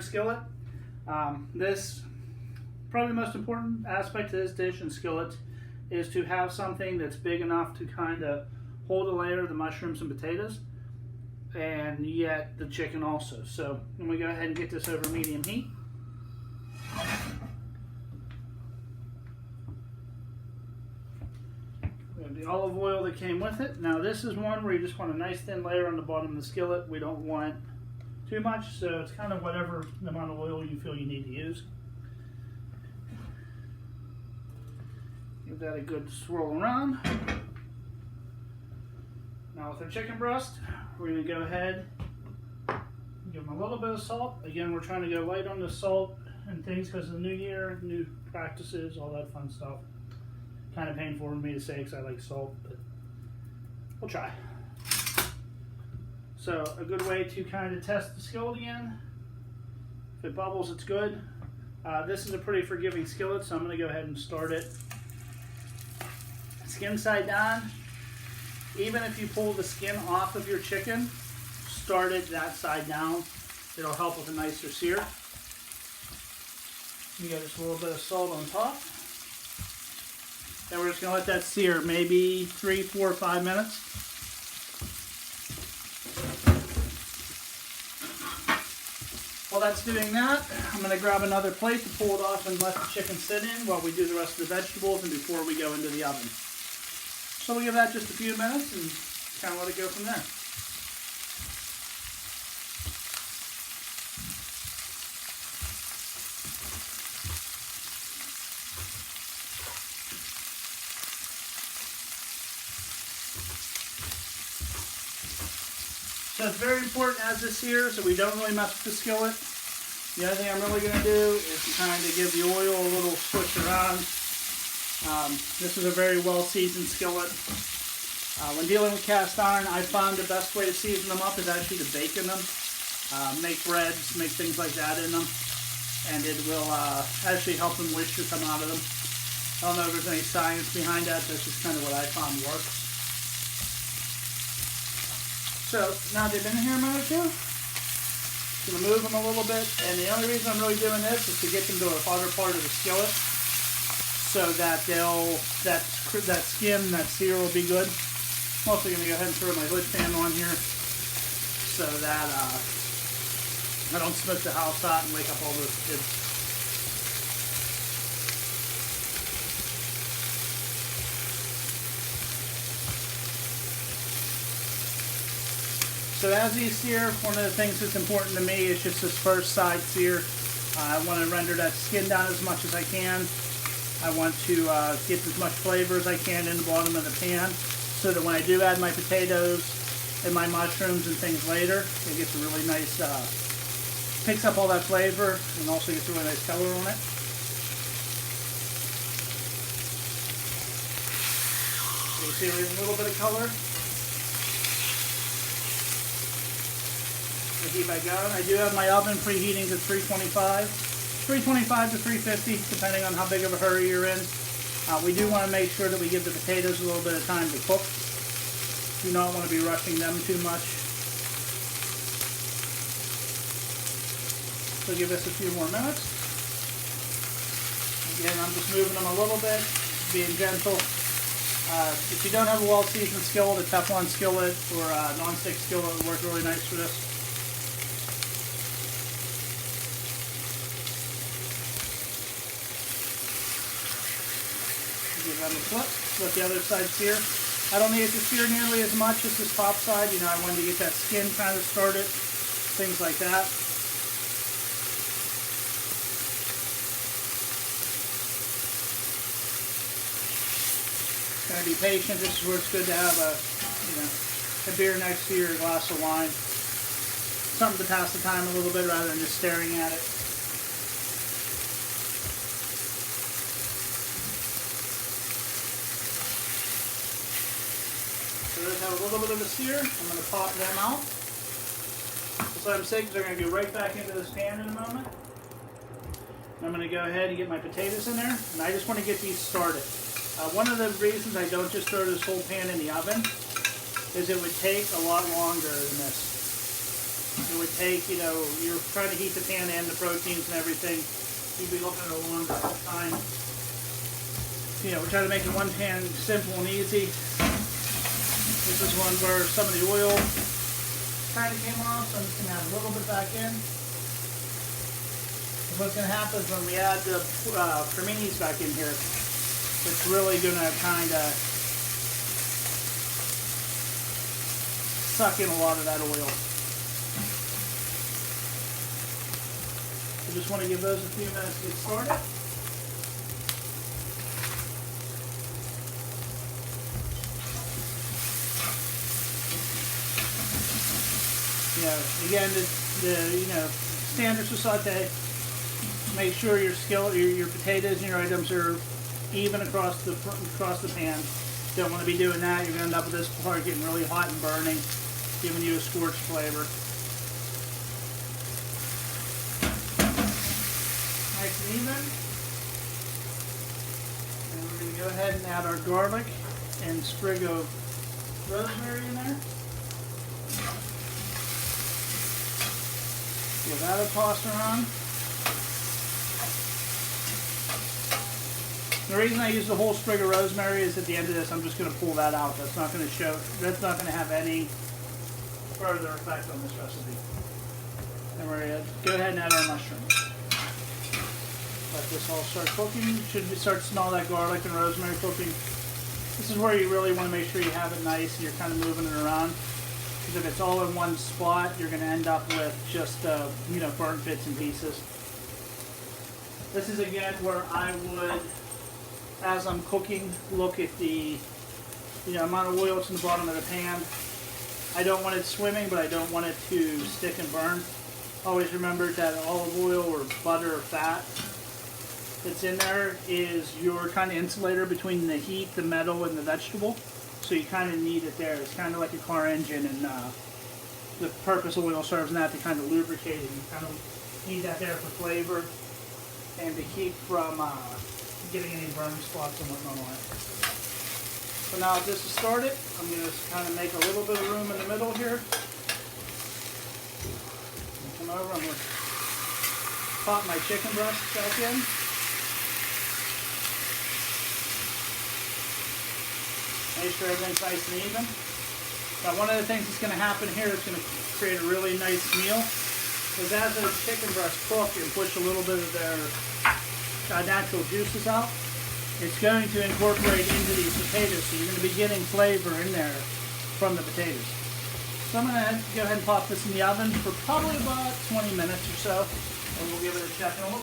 skillet. This probably the most important aspect of this dish and skillet is to have something that's big enough to kind of hold a layer of the mushrooms and potatoes, and yet the chicken also. So I'm going to go ahead and get this over medium heat. We have the olive oil that came with it. Now this is one where you just want a nice thin layer on the bottom of the skillet. We don't want too much, so it's kind of whatever amount of oil you feel you need to use. Give that a good swirl around. Now with our chicken breast, we're going to go ahead and give them a little bit of salt. Again, we're trying to go light on the salt and things because of the new year, new practices, all that fun stuff. Kind of painful for me to say because I like salt, but we'll try. So a good way to kind of test the skillet again. If it bubbles, it's good. This is a pretty forgiving skillet, so I'm going to go ahead and start it. Skin side down. Even if you pull the skin off of your chicken, start it that side down. It'll help with a nicer sear. You got just a little bit of salt on top. Then we're just going to let that sear maybe 3, 4, 5 minutes. While that's doing that, I'm going to grab another plate to pull it off and let the chicken sit in while we do the rest of the vegetables and before we go into the oven. So we'll give that just a few minutes and kind of let it go from there. So it's very important as this sears that we don't really mess with the skillet. The other thing I'm really going to do is kind of give the oil a little switch around. This is a very well seasoned skillet. When dealing with cast iron, I found the best way to season them up is actually to bake in them. Make breads, make things like that in them. And it will actually help the moisture come out of them. I don't know if there's any science behind that, that's just kind of what I found works. So now they've been in here a minute or two. I'm going to move them a little bit, and the only reason I'm really doing this is to get them to a hotter part of the skillet so that that skin, that sear will be good. I'm also going to go ahead and throw my hood fan on here so that I don't smoke the house out and wake up all those kids. So as these sear, one of the things that's important to me is just this first side sear. I want to render that skin down as much as I can. I want to get as much flavor as I can in the bottom of the pan so that when I do add my potatoes and my mushrooms and things later, it gets a really nice, picks up all that flavor and also gets a really nice color on it. You see there's a little bit of color. I keep that going. I do have my oven preheating to 325 to 350, depending on how big of a hurry you're in. We do want to make sure that we give the potatoes a little bit of time to cook. Do not want to be rushing them too much. So give this a few more minutes. Again, I'm just moving them a little bit, being gentle. If you don't have a well-seasoned skillet, a Teflon skillet or a non-stick skillet will work really nice for this. Give them a flip, let the other side sear. I don't need it to sear nearly as much as this top side. You know, I wanted to get that skin kind of started, things like that. Kind of be patient. This is where it's good to have a beer next to your glass of wine. Something to pass the time a little bit rather than just staring at it. So those have a little bit of a sear. I'm going to pop them out. Just let them sit because they're going to go right back into this pan in a moment. I'm going to go ahead and get my potatoes in there, and I just want to get these started. One of the reasons I don't just throw this whole pan in the oven is it would take a lot longer than this. It would take, you know, you're trying to heat the pan and the proteins and everything. You'd be looking at a longer time. You know, we're trying to make it one pan simple and easy. This is one where some of the oil kind of came off, so I'm just going to add a little bit back in. What's going to happen is when we add the creminis back in here, it's really going to kind of suck in a lot of that oil. I just want to give those a few minutes to get started. You know, again, the you know, standards for saute. Make sure your skillet, your potatoes and your items are even across the pan. Don't want to be doing that. You're going to end up with this part getting really hot and burning, giving you a scorched flavor. Nice and even. And we're going to go ahead and add our garlic and sprig of rosemary in there. Give that a toss around. The reason I use the whole sprig of rosemary is at the end of this, I'm just going to pull that out. That's not going to show. That's not going to have any further effect on this recipe. And we're going to go ahead and add our mushrooms. Let this all start cooking. Should we start to smell that garlic and rosemary cooking? This is where you really want to make sure you have it nice and you're kind of moving it around. Because if it's all in one spot, you're going to end up with just you know, burnt bits and pieces. This is again where I would, as I'm cooking, look at the amount of oil that's in the bottom of the pan. I don't want it swimming, but I don't want it to stick and burn. Always remember that olive oil or butter or fat that's in there is your kind of insulator between the heat, the metal, and the vegetable. So you kind of need it there. It's kind of like a car engine, and the purpose of oil serves in that to kind of lubricate it. You kind of need that there for flavor and to keep from getting any burn spots and whatnot on it. So now this is started, I'm going to kind of make a little bit of room in the middle here. Come over, I'm going to pop my chicken breast back in. Make sure everything's nice and even. Now one of the things that's going to happen here is going to create a really nice meal, is as those chicken breasts cook and push a little bit of their natural juices out, it's going to incorporate into these potatoes, so you're going to be getting flavor in there from the potatoes. So I'm going to go ahead and pop this in the oven for probably about 20 minutes or so, and we'll give it a check in a little.